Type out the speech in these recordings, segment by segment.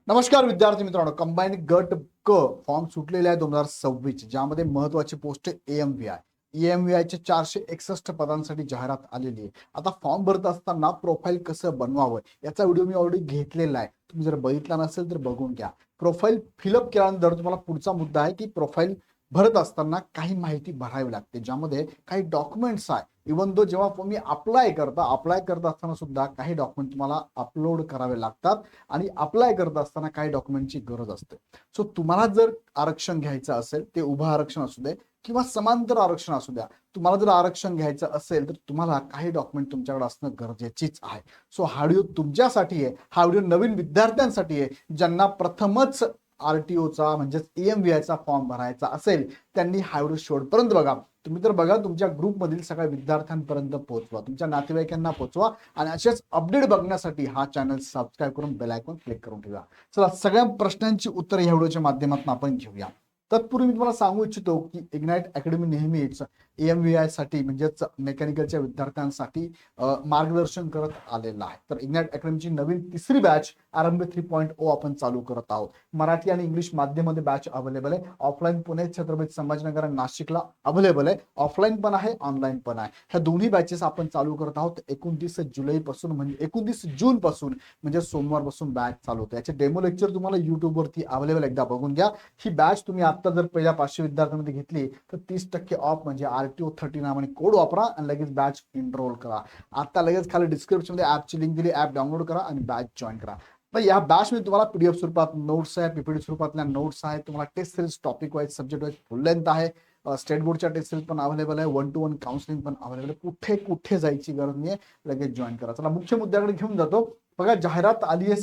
नमस्कार विद्यार्थी मित्रांनो, कंबाईन गट क फॉर्म सुटलेले आहे 2026, ज्यामध्ये महत्वाची पोस्ट EMVI चे 461 पदांसाठी जाहिरात आलेली आहे. आता फॉर्म भरत असताना प्रोफाईल कसं बनवावं याचा व्हिडिओ मी ऑलरेडी घेतलेला आहे. तुम्ही जर बघितला नसेल तर बघून घ्या. प्रोफाईल फिलअप केल्यानंतर तुम्हाला पुढचा मुद्दा आहे की प्रोफाईल भरत असताना काही माहिती भरावी लागते, ज्यामध्ये काही डॉक्युमेंट्स आहे. इवन दो जेव्हा तुम्ही अप्लाय करत असताना सुद्धा काही डॉक्युमेंट तुम्हाला अपलोड करावे लागतात आणि अप्लाय करत असताना काही डॉक्युमेंटची गरज असते. सो तुम्हाला जर आरक्षण घ्यायचं असेल, ते उभं आरक्षण असू दे किंवा समांतर आरक्षण असू द्या, तुम्हाला जर आरक्षण घ्यायचं असेल तर तुम्हाला काही डॉक्युमेंट तुमच्याकडे असणं गरजेचीच आहे. सो हा व्हिडिओ तुमच्यासाठी आहे. हा व्हिडिओ नवीन विद्यार्थ्यांसाठी आहे, ज्यांना प्रथमच RTOचा म्हणजेच EMVIचा फॉर्म भरायचा असेल त्यांनी हा व्हिडिओ शेवटपर्यंत बघा. तुम्ही तर बघा, तुमच्या ग्रुपमधील सगळ्या विद्यार्थ्यांपर्यंत पोहोचवा, तुमच्या नातेवाईकांना पोहोचवा आणि असेच अपडेट बघण्यासाठी हा चॅनल सबस्क्राईब करून बेल आयकॉन क्लिक करून ठेवा. चला, सगळ्या प्रश्नांची उत्तरे या व्हिडिओच्या माध्यमातून आपण घेऊया. तत्पूर्वी मी तुम्हाला सांगू इच्छितो की इग्नाइट अकॅडमी नेहमीच EMVI साठी म्हणजेच मेकॅनिकलच्या विद्यार्थ्यांसाठी मार्गदर्शन करत आलेलं आहे. तर इग्नाइट अकॅडमीची नवीन तिसरी बॅच आरंभ 3.0 आपण चालू करत आहोत. मराठी आणि इंग्लिश माध्यमामध्ये बॅच अवेलेबल आहे. ऑफलाईन पुणे, छत्रपती संभाजीनगर आणि नाशिकला अवेलेबल आहे. ऑफलाईन पण आहे, ऑनलाईन पण आहे. ह्या दोन्ही बॅचेस आपण चालू करत आहोत. 29 जुलैपासून म्हणजे 29 जून पासून म्हणजे सोमवारपासून बॅच चालू होते. याचे डेमो लेक्चर तुम्हाला युट्यूब वरती अवेलेबल, एकदा बघून घ्या. ही बॅच तुम्ही आता जर पहिल्या 500 विद्यार्थ्यांमध्ये घेतली तर 30% ऑफ म्हणजे RTO 30 नावाने कोड वापरा आणि लगेच बॅच एनरोल करा. आता लगेच खाली डिस्क्रिप्शन मध्ये ऍपची लिंक दिली, ऍप डाउनलोड करा आणि बॅच जॉईन करा. तर या बॅच मध्ये तुम्हाला PDF स्वरूपात नोट्स आहे, PPT स्वरूपातल्या नोट्स आहेत, तुम्हाला test series topic wise subject wise full length आहे. स्टेट बोर्डच्या टेस्ट सिरीज पण अवेलेबल आहे. 1-to-1 काउन्सिलिंग पण अवेलेबल आहे. कुठे कुठे जायची गरज नाही, लगेच जॉईन करा. चला, मुख्य मुद्द्याकडे घेऊन जातो. बघा, जाहिरात आली आहे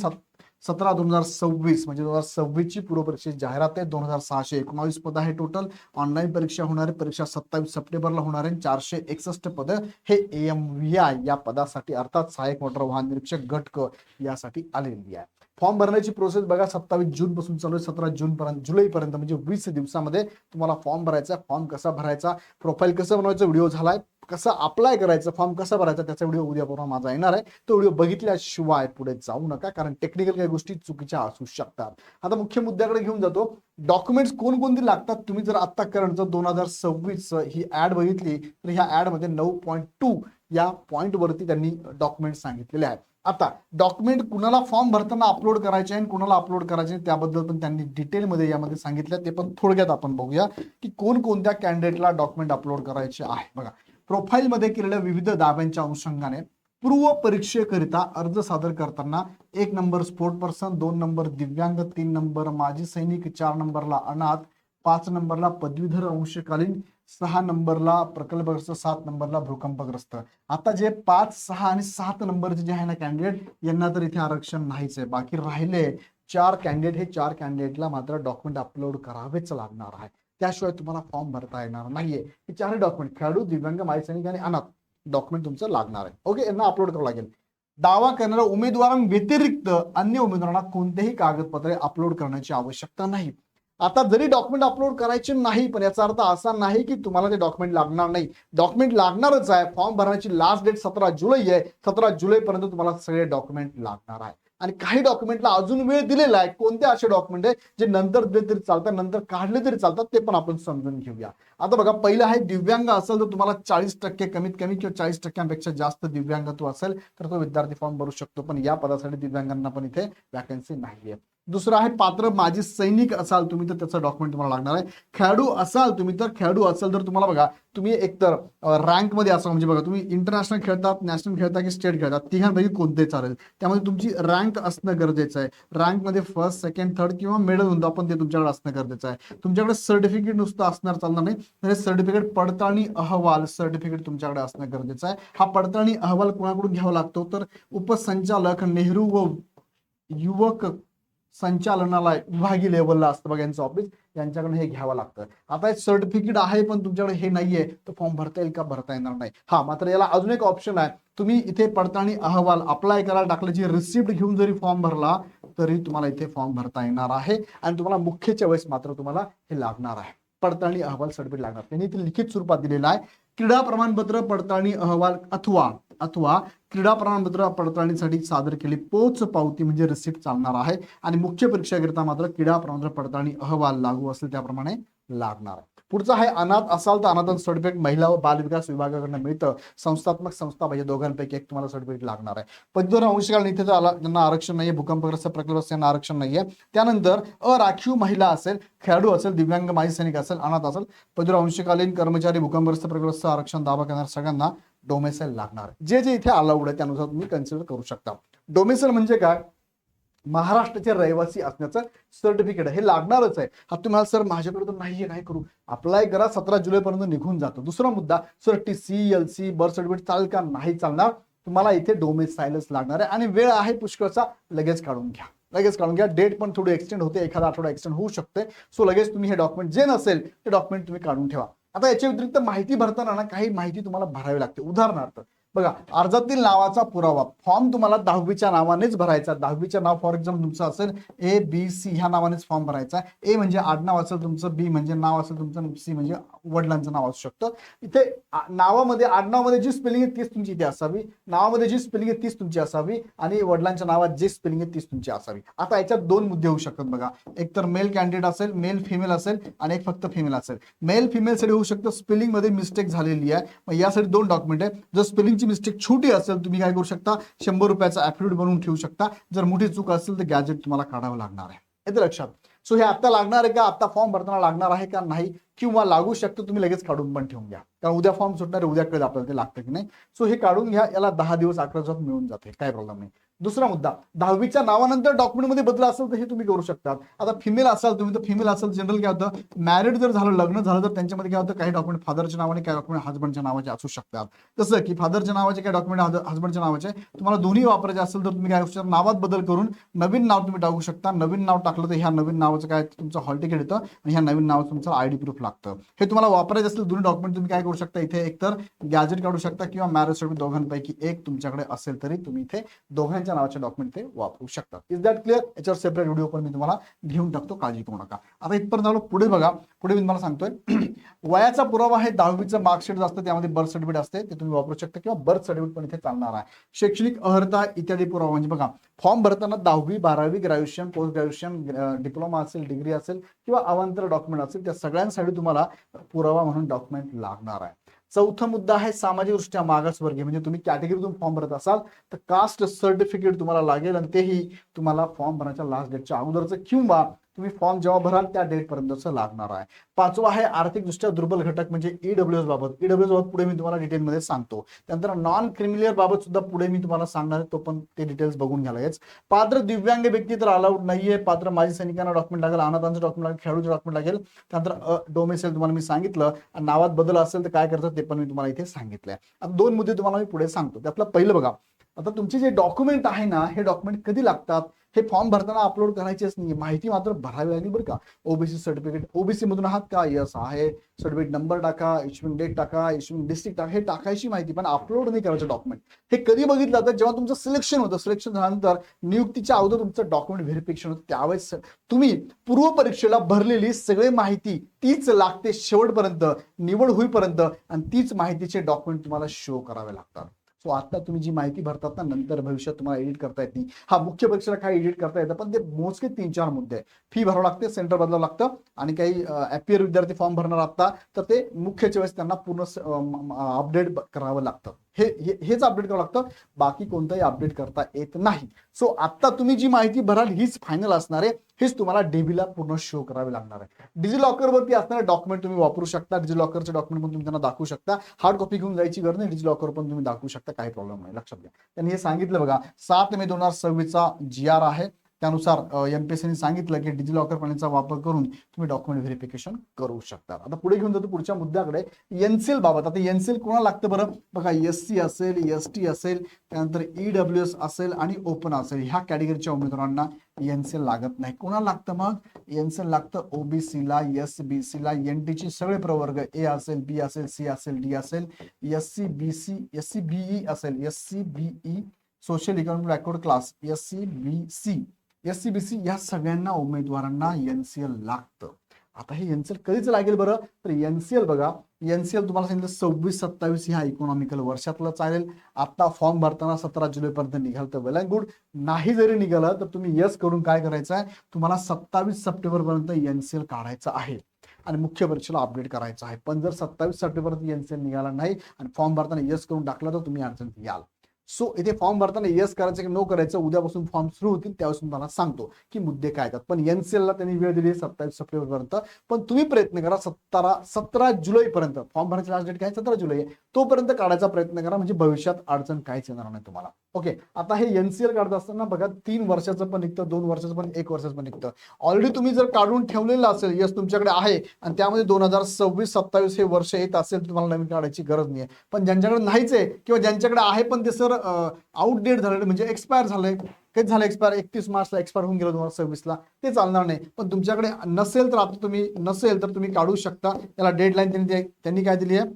17/2026 म्हणजे 2026 ची पूर्व परीक्षेची जाहिरात आहे. 2619 पद आहे टोटल. ऑनलाईन परीक्षा होणार आहे. परीक्षा 27 सप्टेंबरला होणार आहे. 461 पद हे EMVI या पदासाठी अर्थात सहाय्यक मोटर वाहन निरीक्षक गट क यासाठी आलेली आहे. फॉर्म भरण्याची प्रोसेस बघा 27 जून पासून चालू आहे. 17 जून पर्यंत, जुलैपर्यंत म्हणजे 20 दिवसामध्ये तुम्हाला फॉर्म भरायचा. फॉर्म कसा भरायचा, प्रोफाईल कसं बनवायचं व्हिडिओ झालाय. कसं अप्लाय करायचं, फॉर्म कसा भरायचा त्याचा व्हिडिओ उद्या परवा माझा येणार आहे. तो व्हिडिओ बघितल्याशिवाय पुढे जाऊ नका, कारण टेक्निकल काही गोष्टी चुकीच्या असू शकतात. आता मुख्य मुद्द्याकडे घेऊन जातो. डॉक्युमेंट्स कोणकोणती लागतात. तुम्ही जर आता करंट 2026 ही ऍड बघितली तर ह्या ऍड मध्ये 9.2 या पॉइंट वरती त्यांनी डॉक्युमेंट सांगितलेले आहेत. आता डॉक्युमेंट कुणाला फॉर्म भरताना अपलोड करायचे आणि कुणाला अपलोड करायचे त्याबद्दल पण त्यांनी डिटेलमध्ये यामध्ये सांगितलं. ते पण थोडक्यात आपण बघूया की कोणकोणत्या कॅन्डिडेटला डॉक्युमेंट अपलोड करायचे आहे. बघा, प्रोफाईल मध्ये केलेल्या विविध दाव्यांच्या अनुषंगाने पूर्व परीक्षेकरिता अर्ज सादर करताना 1 नंबर स्पोर्ट पर्सन, 2 नंबर दिव्यांग, 3 नंबर माजी सैनिक, 4 नंबरला अनाथ, 5 नंबरला पदवीधर अंशकालीन, 6 नंबरला प्रकल्पग्रस्त, 7 नंबरला भूकंपग्रस्त. आता जे 5, 6 आणि 7 नंबरचे जे आहे ना कॅन्डिडेट, यांना तर इथे आरक्षण नाहीच आहे. बाकी राहिले 4 कॅन्डिडेट, हे 4 कॅन्डिडेटला मात्र डॉक्युमेंट अपलोड करावेच लागणार आहे. त्याशिवाय तुम्हाला फॉर्म भरता येणार नाहीये. हे 4 डॉक्युमेंट, खेळाडू, दिव्यांग, माजी सैनिक आणि अनाथ डॉक्युमेंट तुमचं लागणार आहे. ओके, यांना अपलोड करावं लागेल. दावा करणाऱ्या उमेदवारांव्यतिरिक्त अन्य उमेदवारांना कोणतेही कागदपत्रे अपलोड करण्याची आवश्यकता नाही. आता जरी डॉक्युमेंट अपलोड करायचे नाही, पण याचा अर्थ असा नाही की तुम्हाला ते डॉक्युमेंट लागणार नाही. डॉक्युमेंट लागणारच आहे. फॉर्म भरण्याची लास्ट डेट 17 जुलै आहे. 17 जुलैपर्यंत तुम्हाला सगळे डॉक्युमेंट लागणार आहे. आणि काही डॉक्युमेंटला अजून वेळ दिलेला आहे. कोणते असे डॉक्युमेंट आहे जे नंतर दिले तरी चालतात, नंतर काढले तरी चालतात, ते पण आपण समजून घेऊया. आता बघा, पहिलं आहे दिव्यांग असेल तर तुम्हाला 40% कमीत कमी किंवा 40%पेक्षा जास्त दिव्यांगत्व असेल तर तो विद्यार्थी फॉर्म भरू शकतो. पण या पदासाठी दिव्यांगांना पण इथे वॅकन्सी नाहीये. दुसरं आहे पात्र माजी सैनिक असाल तुम्ही तर त्याचं डॉक्युमेंट तुम्हाला लागणार आहे. खेळाडू असाल तुम्ही तर खेळाडू असेल तर तुम्हाला बघा, तुम्ही एकतर रँक मध्ये असाल म्हणजे बघा तुम्ही इंटरनॅशनल खेळतात, नॅशनल खेळता की स्टेट खेळतात, तिघांपैकी कोणते चालेल. त्यामध्ये तुमची रँक असणं गरजेचं आहे. रँक मध्ये फर्स्ट, सेकंड, थर्ड किंवा मेडल म्हणतो आपण, ते तुमच्याकडे असणं गरजेचं आहे. तुमच्याकडे सर्टिफिकेट नुसतं असणार चालणार नाही, तर सर्टिफिकेट पडताळणी अहवाल सर्टिफिकेट तुमच्याकडे असणं गरजेचं आहे. हा पडताळणी अहवाल कोणाकडून घ्यावा लागतो तर उपसंचालक नेहरू व युवक संचालनालय विभागीय लेवलला असतं बघा यांचं ऑफिस, यांच्याकडून हे घ्यावं लागतं. आता हे सर्टिफिकेट आहे पण तुमच्याकडे हे नाहीये तर फॉर्म भरता येईल का? भरता येणार नाही. हा, मात्र याला अजून एक ऑप्शन आहे. तुम्ही इथे पडताळणी अहवाल अप्लाय करायला टाकल्याची रिसिप्ट घेऊन जरी फॉर्म भरला तरी तुम्हाला इथे फॉर्म भरता येणार आहे. आणि तुम्हाला मुख्यच्या वेळेस मात्र तुम्हाला हे लागणार आहे, पडताळणी अहवाल सर्टिफिकेट लागणार. त्यांनी इथे लिखित स्वरूपात दिलेला आहे. क्रीडा प्रमाणपत्र, पडताळणी अहवाल अथवा अथवा क्रीडा प्रमाणपत्र पडताळणीसाठी सादर केली पोच पावती म्हणजे रिसिप्ट चालणार आहे. आणि मुख्य परीक्षेकरिता मात्र क्रीडा प्रमाणपत्र पडताळणी अहवाल लागू असेल त्याप्रमाणे लागणार आहे. पुढचं आहे अनाथ असाल तर अनाथ सर्टिफिकेट महिला व बाल विकास विभागाकडून मिळतं. संस्थात्मक संस्था पाहिजे दोघांपैकी एक तुम्हाला सर्टिफिकेट लागणार आहे. पदवीधर अंशकालीन इथे ज्यांना आरक्षण नाहीये, भूकंपग्रस्त प्रकल्प यांना आरक्षण नाहीये. त्यानंतर अराखीव महिला असेल, खेळाडू असेल, दिव्यांग माजी सैनिक असेल, अनाथ असेल, पदवीधर अंशकालीन कर्मचारी, भूकंपग्रस्त प्रकल्प आरक्षण दावा करणाऱ्या सगळ्यांना डोमेसाईल लागणार आहे. जे जे इथे अलाउड आहे त्यानुसार तुम्ही कन्सिडर करू शकता. डोमेसाईल म्हणजे काय? महाराष्ट्राचे रहिवासी असण्याचं सर्टिफिकेट हे लागणारच आहे. हा तुम्हाला सर माझ्याकडे तर नाहीये, काय करू? अप्लाय करा, 17 जुलैपर्यंत निघून जातो. दुसरा मुद्दा, sir TC, LC, birth certificate चालेल का? नाही चालणार. तुम्हाला इथे डोमेसाईलच लागणार आहे. आणि वेळ आहे पुष्कळचा, लगेच काढून घ्या, लगेच काढून घ्या. डेट पण थोडी एक्सटेंड होते, एखादा आठवडा एक्सटेंड होऊ शकते. सो लगेच तुम्ही हे डॉक्युमेंट जे नसेल ते डॉक्युमेंट तुम्ही काढून ठेवा. आता याच्या व्यतिरिक्त माहिती भरताना ना काही माहिती तुम्हाला भरावी लागते. उदाहरणार्थ बघा, अर्जातील नावाचा पुरावा फॉर्म तुम्हाला 10वीच्या नावानेच भरायचा. 10वीच्या नाव फॉर एक्झाम्पल तुमचं असेल ABC ह्या नावानेच फॉर्म भरायचा. ए म्हणजे आडनाव असेल तुमचं, बी म्हणजे नाव असेल तुमचं, सी म्हणजे वडिलांचं नाव असू शकतं. इथे नावामध्ये आडनावामध्ये जी स्पेलिंग आहे तीच तुमची इथे असावी, नावामध्ये जी स्पेलिंग आहे तीच तुमची असावी, आणि वडिलांच्या नावात जी स्पेलिंग आहे तीच तुमची असावी. आता याच्यात दोन मुद्दे होऊ शकतात बघा. एक तर मेल कॅन्डिडेट असेल, मेल फिमेल असेल, आणि एक फक्त फिमेल असेल. मेल फिमेल साठी होऊ शकतं स्पेलिंग मध्ये मिस्टेक झालेली आहे, मग यासाठी दोन डॉक्युमेंट आहे. जर स्पेलिंग मिस्टेक छोटी असेल तुम्ही काय करू शकता, 100 रुपयाचा ॲफिडेविट बनवून ठेवू शकता. जर मोठी चूक असेल तर गॅजेट तुम्हाला काढावं लागणार आहे. येते लक्षात? सो हे आता लागणार आहे का? आता फॉर्म भरताना लागणार आहे का नाही, किंवा लागू शकतं, तुम्ही लगेच काढून पण ठेवून घ्या, कारण उद्या फॉर्म सुटणार आहे, उद्या कळेल आपल्याला ते लागतं की नाही. सो हे काढून घ्या, याला 10 दिवस 11 दिवसात मिळून जाते, काय प्रॉब्लेम नाही. दुसरा मुद्दा, 10वीच्या नावानंतर डॉक्युमेंट मध्ये बदल असेल तर हे तुम्ही करू शकता. आता फिमेल असाल तुम्ही, तर फिमेल असेल जनरल काय होतं, मॅरिड जर झालं, लग्न झालं, तर त्यांच्यामध्ये काय होतं, काही डॉक्युमेंट फादरच्या नावाने, काही डॉक्युमेंट हजबंडच्या नावाचे असू शकतात. जसं की फादरच्या नावाचे काही डॉक्युमेंट हजबंडच्या नावाचे, तुम्हाला दोन्ही वापरायचे असेल तर तुम्ही काय करू शकता, नावात बदल करून नवीन नाव तुम्ही टाकू शकता. नवीन नाव टाकलं तर ह्या नवीन नावाचं काय तुमचं हॉल तिकीट येतं, आणि ह्या नवीन नावाचं तुमचं आयडी प्रूफ लागतं. हे तुम्हाला वापरायचं असेल दोन्ही डॉक्युमेंट तुम्ही काय करू शकता, इथे एकतर गॅजेट काढू शकता किंवा मॅरेज सर्टिफिकेट, दोघांपैकी एक तुमच्याकडे असेल तरी तुम्ही इथे दोघांच्या नावाचे डॉक्युमेंट ते वापरू शकता. Is that clear? याच्यावर सेपरेट व्हिडिओ पण मी तुम्हाला घेऊन टाकतो, काळजी करू नका. आता इथपर्यंत आलो, पुढे बघा. पुढे मी तुम्हाला सांगतोय वयाचा पुरावा आहे 10वीचं मार्कशीट असतं, त्यामध्ये बर्थ सर्टिफिकेट असते, ते तुम्ही वापरू शकता, किंवा बर्थ सर्टिफिकेट पण इथे चालणार आहे. शैक्षणिक अर्हता इत्यादी पुरावा म्हणजे बघा, फॉर्म भरताना 10वी 12वी ग्रॅज्युएशन, पोस्ट ग्रॅज्युएशन, डिप्लोमा असेल, डिग्री असेल, किंवा अवांतर डॉक्युमेंट असेल, त्या सगळ्यांसाठी तुम्हाला पुरावा म्हणून डॉक्युमेंट लागणार आहे. चौथा मुद्दा आहे सामाजिकदृष्ट्या मागासवर्गीय, म्हणजे तुम्ही कॅटेगरीतून फॉर्म भरत असाल तर कास्ट सर्टिफिकेट तुम्हाला लागेल, आणि तेही तुम्हाला फॉर्म भरण्याच्या लास्ट डेटच्या अगोदरचं, किंवा तुम्ही फॉर्म जेव्हा भराल त्या डेट पर्यंतचं लागणार आहे. पाचवा आहे आर्थिकदृष्ट्या दुर्बल घटक म्हणजे ईडब्ल्यूएस बाबत. ईडब्ल्यूएस बाबत पुढे मी तुम्हाला डिटेलमध्ये सांगतो. त्यानंतर नॉन क्रिमिलियर बाबत सुद्धा पुढे मी तुम्हाला सांगणार आहे, तो पण ते डिटेल्स बघून घ्यायलाच. पात्र दिव्यांग व्यक्ती तर अलाउड नाहीये. पात्र माजी सैनिकांना डॉक्युमेंट लागेल, अनाथांचं डॉक्युमेंट लागेल, खेळाडूचं डॉक्युमेंट लागेल. त्यानंतर डोमेसाईल तुम्हाला मी सांगितलं, नावात बदल असेल तर काय करतात ते पण मी तुम्हाला इथे सांगितलंय. आता दोन मुद्दे तुम्हाला मी पुढे सांगतो. त्यातलं पहिलं बघा, आता तुमचे जे डॉक्युमेंट आहे ना, हे डॉक्युमेंट कधी लागतात, हे फॉर्म भरताना अपलोड करायचेच नाही, माहिती मात्र भरावी लागेल बरं का. ओबीसी सर्टिफिकेट, ओबीसी मधून आहात का, यस आहे, सर्टिफिकेट नंबर टाका, इश्युइंग डेट टाका, इश्युइंग डिस्ट्रिक्ट टाका, हे टाकायची माहिती, पण अपलोड नाही करायचं डॉक्युमेंट. हे कधी बघितलं जातं, जेव्हा तुमचं सिलेक्शन होतं, सिलेक्शन झाल्यानंतर नियुक्तीच्या अगोदर तुमचं डॉक्युमेंट व्हेरिफिकेशन होतं, त्यावेळेस तुम्ही पूर्व परीक्षेला भरलेली सगळी माहिती तीच लागते शेवटपर्यंत, निवड होईपर्यंत, आणि तीच माहितीचे डॉक्युमेंट तुम्हाला शो करावे लागतात. सो आता तुम्ही जी माहिती भरतात ना, नंतर भविष्यात तुम्हाला एडिट करता येत नाही. हा, मुख्य परीक्षेला काही एडिट करता येतं, पण ते मोजके 3-4 मुद्दे आहे. फी भरावं लागते, सेंटर बदलावं लागतं, आणि काही ॲपियर विद्यार्थी फॉर्म भरणार आता तर ते मुख्यच्या वेळेस त्यांना पूर्ण अपडेट करावं लागतं. हेच अपडेट करावं लागतं, बाकी कोणतंही अपडेट करता येत नाही. सो आता तुम्ही जी माहिती भराल हीच फायनल असणार आहे, हेच तुम्हाला डीबीला पूर्ण शो करावे लागणार आहे. डिजिलॉकरवरती असणारे डॉक्युमेंट तुम्ही वापरू शकता. डिजिलॉकरचे डॉक्युमेंट पण तुम्ही त्यांना दाखवू शकता. हार्ड कॉपी घेऊन जायची गरज नाही, डिजिलॉकर पण तुम्ही दाखवू शकता, काही प्रॉब्लेम नाही. लक्षात घ्या, त्यांनी हे सांगितलं बघा, 7 मे 2026चा GR आहे. त्यानुसार MPSCने सांगितलं की डिजिलॉकर पाण्याचा वापर करून तुम्ही डॉक्युमेंट व्हेरिफिकेशन करू शकता. आता पुढे घेऊन जातो पुढच्या मुद्द्याकडे, एनसीएल बाबत. आता एनसीएल कोणाला लागतं बरं बघा, SC असेल, ST असेल, त्यानंतर EWS असेल आणि ओपन असेल, ह्या कॅटेगरीच्या उमेदवारांना एनसीएल लागत नाही. कोणाला लागतं मग? एनसीएल लागतं ओबीसीला, SBCला, NTचे सगळे प्रवर्ग, A असेल, B असेल, C असेल, D असेल, SC BE असेल, SCBE social economic backward class, SCBC या सगळ्यांना उमेदवारांना एनसीएल लागतं. आता हे एनसीएल कधीच लागेल बरं, तर एनसीएल बघा, एनसीएल तुम्हाला सांगितलं 26-27 ह्या इकॉनॉमिकल वर्षातलं चालेल. आता फॉर्म भरताना 17 जुलैपर्यंत निघाल तर वेल अँड गुड. नाही जरी निघालं तर तुम्ही यस करून काय करायचं आहे, तुम्हाला 27 सप्टेंबरपर्यंत एनसीएल काढायचं आहे आणि मुख्य परीक्षेला अपडेट करायचं आहे. पण जर 27 सप्टेंबरपर्यंत एनसीएल निघाला नाही आणि फॉर्म भरताना यस करून टाकला तर तुम्ही अडचणीत याल. सो इथे फॉर्म भरताना येस करायचं की नो करायचं, उद्यापासून फॉर्म सुरू होतील त्यावेळेस तुम्हाला सांगतो की मुद्दे काय आहेत. पण एनसीएल ला त्यांनी वेळ दिली 27 सप्टेंबरपर्यंत. पण तुम्ही प्रयत्न करा 17 जुलैपर्यंत, फॉर्म भरायची लास्ट डेट काय 17 जुलै आहे, तोपर्यंत काढायचा प्रयत्न करा, म्हणजे भविष्यात अडचण काहीच येणार नाही तुम्हाला. ओके, आता हे एनसीएल काढत असताना बघा 3 वर्षाचं पण निघतं, 2 वर्षाचं पण, 1 वर्षाचं पण निघतं. ऑलरेडी तुम्ही जर काढून ठेवलेलं असेल, यस तुमच्याकडे आहे आणि त्यामध्ये 2026-27 हे वर्ष येत असेल, तुम्हाला नवीन काढायची गरज नाही. पण ज्यांच्याकडे नाहीच आहे किंवा ज्यांच्याकडे आहे पण ते सर आउटडेट झालेलं म्हणजे एक्सपायर झालंय, कधी झालं एक्सपायर, 31 मार्चला एक्सपायर होऊन गेलं 2026ला, ते चालणार नाही. पण तुमच्याकडे नसेल तर आता तुम्ही काढू शकता. त्याला डेडलाईन त्यांनी काय दिली आहे,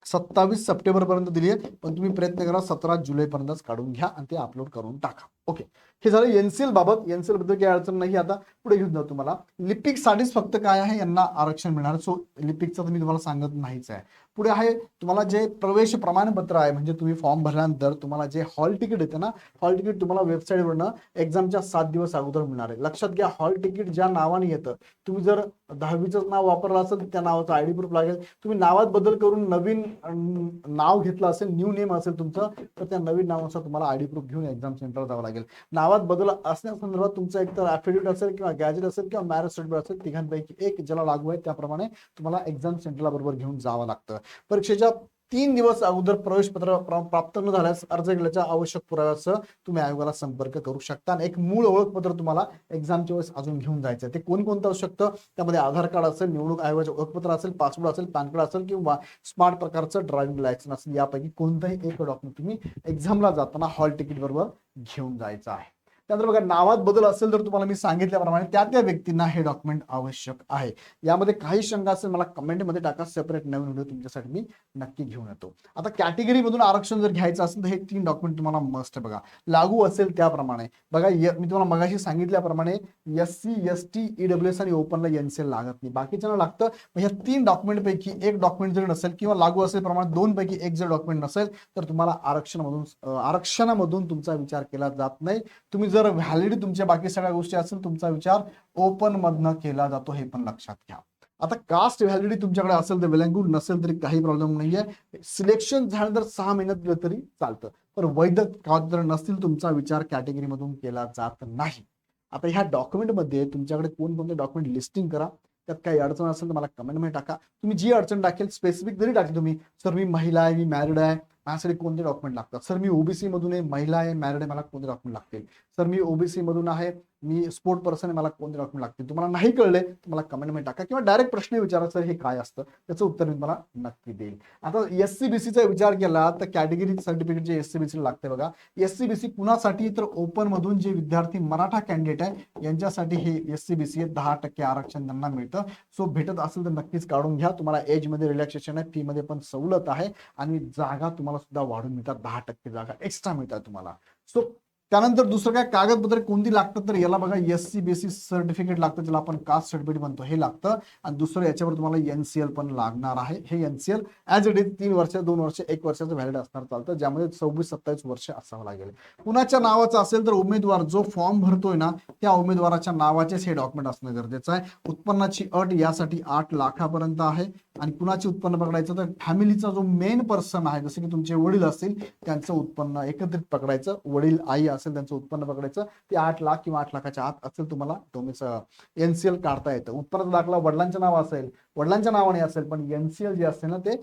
27 सप्टेंबरपर्यंत दिली आहे. पण तुम्ही प्रयत्न करा 17 जुलैपर्यंतच काढून घ्या आणि ते अपलोड करून टाका. ओके, हे झालं एनसीएल बाबत. एनसीएल बद्दल काही अडचण नाही. आता पुढे घेऊन जाऊ तुम्हाला. लिपिक साठीच फक्त काय आहे, यांना आरक्षण मिळणार. सो लिपिकचं तर मी तुम्हाला सांगत नाहीच आहे. पुढे आहे तुम्हाला जे प्रवेश प्रमाणपत्र आहे, म्हणजे तुम्ही फॉर्म भरल्यानंतर तुम्हाला जे हॉल तिकीट येतं ना, हॉल तिकीट तुम्हाला वेबसाईटवरनं एक्झामच्या 7 दिवस अगोदर मिळणार आहे. लक्षात घ्या, हॉल तिकीट ज्या नावाने येतं, तुम्ही जर 10वीचं नाव वापरलं असेल त्या नावाचं आयडी प्रूफ लागेल. तुम्ही नावात बदल करून नवीन नाव घेतलं असेल, न्यू नेम असेल तुमचं, तर त्या नवीन नावानुसार तुम्हाला आयडी प्रूफ घेऊन एक्झाम सेंटरला जावं लागेल. नावात बदल असण्यासंदर्भात तुमचं एकतर ॲफिडेविट असेल किंवा गॅजेट असेल किंवा मॅरेज सर्टिफिकेट असेल, तिघांपैकी एक ज्याला लागू आहे त्याप्रमाणे तुम्हाला एक्झाम सेंटरला बरोबर घेऊन जावं लागतं. परीक्षेच्या 3 दिवस अगोदर प्रवेशपत्र प्राप्त न झाल्यास अर्ज केल्याच्या आवश्यक पुराव्यासह तुम्ही आयोगाला संपर्क करू शकता. आणि एक मूळ ओळखपत्र तुम्हाला एक्झामच्या वेळेस अजून घेऊन जायचं आहे. ते कोणकोणतं असू शकतं, त्यामध्ये आधार कार्ड असेल, निवडणूक आयोगाचे ओळखपत्र असेल, पासपोर्ट असेल, पॅन कार्ड असेल किंवा स्मार्ट प्रकारचं ड्रायव्हिंग लायसन्स असेल. यापैकी कोणतंही एक डॉक्युमेंट तुम्ही एक्झामला जाताना हॉल तिकीट बरोबर घेऊन जायचं आहे. त्यानंतर बघा, नावात बदल असेल तर तुम्हाला मी सांगितल्याप्रमाणे त्या व्यक्तींना हे डॉक्युमेंट आवश्यक आहे. यामध्ये काही शंका असेल मला कमेंटमध्ये टाका, सेपरेट नवीन व्हिडिओ तुमच्यासाठी मी नक्की घेऊन येतो. आता कॅटेगरी मधून आरक्षण जर घ्यायचं असेल तर हे 3 डॉक्युमेंट तुम्हाला मस्ट आहे. बघा, लागू असेल त्याप्रमाणे बघा, मी तुम्हाला मगाशी सांगितल्याप्रमाणे SC ST EWS आणि ओपनला एनसीएल लागत नाही, बाकीच्यांना लागतं. ह्या 3 डॉक्युमेंट पैकी एक डॉक्युमेंट जर नसेल किंवा लागू असेल प्रमाणे 2 पैकी एक जर डॉक्युमेंट नसेल तर तुम्हाला आरक्षणामधून तुमचा विचार केला जात नाही. तुम्ही जर व्हॅलिडी तुमच्या बाकी सगळ्या गोष्टी असेल, तुमचा विचार ओपन मधनं केला जातो, हे पण लक्षात घ्या. आता कास्ट व्हॅलिडिटी तुमच्याकडे असेल तर वेल अँड गुड, नसेल तरी काही प्रॉब्लेम नाहीये. सिलेक्शन झाल्यानंतर 6 महिन्यात दिलं तरी चालतं, पण वैध कागदपत्र नसतील तुमचा विचार कॅटेगरी मधून केला जात नाही. आता ह्या डॉक्युमेंटमध्ये तुमच्याकडे कोणकोणते डॉक्युमेंट लिस्टिंग करा. त्यात काही अडचण असेल तर मला कमेंटमध्ये टाका. तुम्ही जी अडचण टाकेल स्पेसिफिक जरी टाकली तुम्ही, सर मी महिला आहे, मी मॅरिड आहे, माझ्यासाठी कोणते डॉक्युमेंट लागतात, सर मी ओबीसी मधून आहे, महिला आहे, मॅरिड आहे, मला कोणते डॉक्युमेंट लागतील, सर मी ओबीसी मधून आहे, मी स्पोर्ट पर्सन आहे, मला कोणते डॉक्युमेंट लागतील, तुम्हाला नाही कळले तुम्हाला कमेंटमध्ये टाका किंवा डायरेक्ट प्रश्न विचारा, सर हे काय असतं, त्याचं उत्तर मी तुम्हाला नक्की देईल. आता SC-BCचा विचार केला तर कॅटेगरी सर्टिफिकेट जे SC-BC लागते बघा. SC-BC कुणासाठी, तर ओपन मधून जे विद्यार्थी मराठा कॅन्डिडेट आहे यांच्यासाठी हे SC-BC 10% आरक्षण त्यांना मिळतं. सो भेटत असेल तर नक्कीच काढून घ्या. तुम्हाला एज मध्ये रिलॅक्सेशन आहे, फी मध्ये पण सवलत आहे आणि जागा तुम्हाला सुद्धा वाढून मिळतात, 10% जागा एक्स्ट्रा मिळतात तुम्हाला. सो त्यानंतर दुसरं काय कागदपत्र कोणती लागतात, तर याला बघा SC-BC सर्टिफिकेट लागतं, ज्याला आपण कास्ट सर्टिफिकेट म्हणतो, हे लागतं. आणि दुसरं याच्यावर तुम्हाला एनसीएल पण लागणार आहे. हे एनसीएल ऍज इट इज 3 वर्ष, 2 वर्ष, 1 वर्षाचं व्हॅलिड असणार चालतं, ज्यामध्ये 26-27 वर्ष असावं लागेल. कुणाच्या नावाचं असेल तर उमेदवार जो फॉर्म भरतोय ना त्या उमेदवाराच्या नावाचेच हे डॉक्युमेंट असणं गरजेचं आहे. उत्पन्नाची अट यासाठी 8 लाखापर्यंत आहे. आणि कुणाचे उत्पन्न पकडायचं, तर फॅमिलीचा जो मेन पर्सन आहे, जसे की तुमचे वडील असतील त्यांचं उत्पन्न एकत्रित पकडायचं, वडील आई असेल त्यांचं उत्पन्न पकडायचं, ते 8 लाख किंवा 8 लाखाच्या आत असेल तुम्हाला तुमचं एनसीएल काढता येतं. उत्पन्नाचा दाखला वडिलांच्या नाव असेल, वडिलांच्या नावाने असेल, पण एनसीएल जे असेल ना ते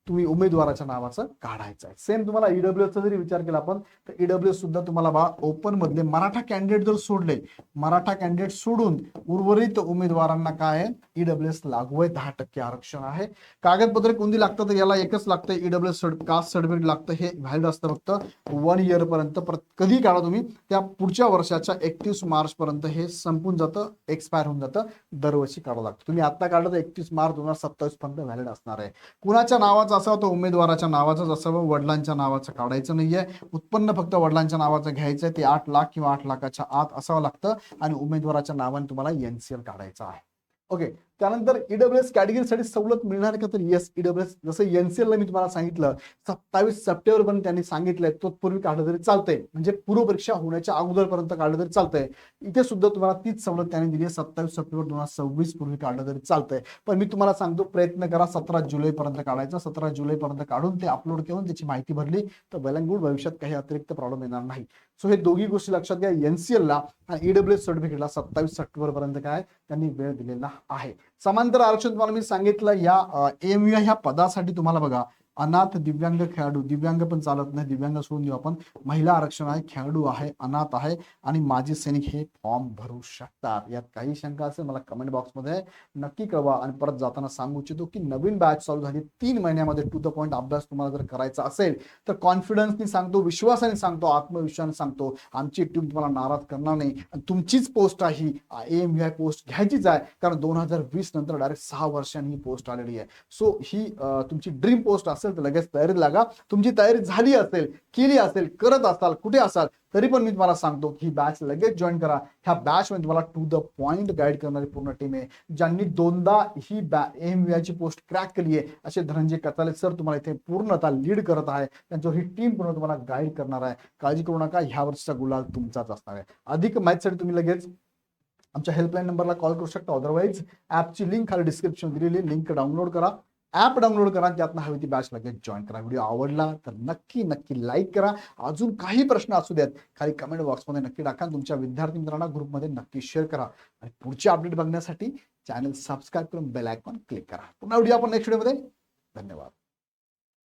तुम्ही उमेदवाराच्या नावाचं काढायचं आहे. सेम तुम्हाला ईडब्ल्यूएसचा जरी विचार केला आपण तर ईडब्ल्यूएस सुद्धा तुम्हाला बा ओपन मधले मराठा कॅन्डिडेट जर सोडले, मराठा कॅन्डिडेट सोडून उर्वरित उमेदवारांना काय आहे ईडब्ल्यूएस लागू आहे, 10% आरक्षण आहे. कागदपत्रे कोणती लागतात, तर याला एकच लागतं, ईडब्ल्यूएस कास्ट सर्टिफिकेट लागतं. हे व्हॅलिड असतं फक्त 1 इयर पर्यंत, कधी काढा तुम्ही त्या पुढच्या वर्षाच्या 31 मार्च पर्यंत हे संपून जातं, एक्सपायर होऊन जातं, दरवर्षी काढावं लागतं. तुम्ही आता काढलं तर 31 मार्च 2027 पर्यंत व्हॅलिड असणार आहे. कुणाच्या नावाचा असावं, तो उमेदवाराच्या नावाचाच असावं, वडिलांच्या नावाचं काढायचं नाहीये. उत्पन्न फक्त वडिलांच्या नावाचं घ्यायचंय, ते 8 लाख किंवा 8 लाखाच्या आत असावं लागतं आणि उमेदवाराच्या नावाने तुम्हाला एनसीएल काढायचं आहे. ओके, त्यानंतर ईडब्ल्यूएस कॅटेगरीसाठी सवलत मिळणार का, तर येस, ईडब्ल्यूएस जसं एनसीएलला मी तुम्हाला सांगितलं 27 सप्टेंबर पर्यंत त्यांनी सांगितलंय, तो पूर्वी काढलं तरी चालतंय, म्हणजे पूर्व परीक्षा होण्याच्या अगोदरपर्यंत काढलं तरी चालतंय. इथे सुद्धा तुम्हाला तीच सवलत त्यांनी दिली आहे, 27 सप्टेंबर 2026 पूर्वी काढलं तरी चालतंय. पण मी तुम्हाला सांगतो, प्रयत्न करा 17 जुलैपर्यंत काढायचा. 17 जुलैपर्यंत काढून ते अपलोड करून त्याची माहिती भरली तर वेल अँड गुड, भविष्यात काही अतिरिक्त प्रॉब्लेम येणार नाही. सो हे दोघी गोष्टी लक्षात घ्या, एनसीएलला आणि ईडब्ल्यूएस सर्टिफिकेटला 27 सप्टेंबर पर्यंत काय त्यांनी वेळ दिलेला आहे. समांतर आरक्षण तुम्हाला मी सांगितलं, या एएमव्हीआय ह्या पदासाठी तुम्हाला बघा, अनाथ, दिव्यांग खेळाडू, दिव्यांग पण चालत नाही, दिव्यांग सोडून देऊ आपण, महिला आरक्षण आहे, खेळाडू आहे, अनाथ आहे आणि माजी सैनिक हे फॉर्म भरू शकतात. यात काही शंका असेल मला कमेंट बॉक्समध्ये नक्की कळवा. आणि परत जाताना सांगू इच्छितो की नवीन बॅच चालू झाली, 3 महिन्यामध्ये टू द पॉईंट अभ्यास तुम्हाला जर करायचा असेल तर कॉन्फिडन्सनी सांगतो, विश्वासाने सांगतो, आत्मविश्वासाने सांगतो, आमची टीम तुम्हाला नाराज करणार नाही. तुमचीच पोस्ट आहे ही एएमव्हीआय पोस्ट घ्यायचीच आहे, कारण 2020 नंतर डायरेक्ट 6 वर्षांनी ही पोस्ट आलेली आहे. सो ही तुमची ड्रीम पोस्ट असेल तर लगेच तयारी लागा. तुमची तयारी झाली असेल, केली असेल, करत असाल, कुठे असाल तरी पण मी तुम्हाला सांगतो की ही बॅच लगेच जॉईन करा. ह्या बॅच मध्ये तुम्हाला टू द पॉइंट गाईड करणारी पूर्ण टीम आहे. ज्यांनी 2दा ही एएमव्हीआय ची पोस्ट क्रॅक केली आहे असे धनंजय कचाले सर तुम्हाला इथे पूर्णतः लीड करत आहे. त्यांच्यावर ही टीम पूर्ण तुम्हाला गाईड करणार आहे. काळजी करू नका, ह्या वर्षीचा गुलाल तुमचाच असणार आहे. अधिक माहितीसाठी तुम्ही लगेच आमच्या हेल्पलाईन नंबरला कॉल करू शकता. अदरवाईज ॲपची लिंक खाली डिस्क्रिप्शन दिलेली, लिंक डाउनलोड करा, ॲप डाउनलोड करा, त्यातनं हवी ती बॅच लगेच जॉईन करा. व्हिडिओ आवडला तर नक्की नक्की लाईक करा. अजून काही प्रश्न असू द्यात खाली कमेंट बॉक्समध्ये नक्की टाका. तुमच्या विद्यार्थी मित्रांना ग्रुपमध्ये नक्की शेअर करा. आणि पुढचे अपडेट बघण्यासाठी चॅनल सबस्क्राईब करून बेल आयकॉन क्लिक करा. पुन्हा व्हिडिओ आपण नेक्स्ट व्हिडिओमध्ये. धन्यवाद.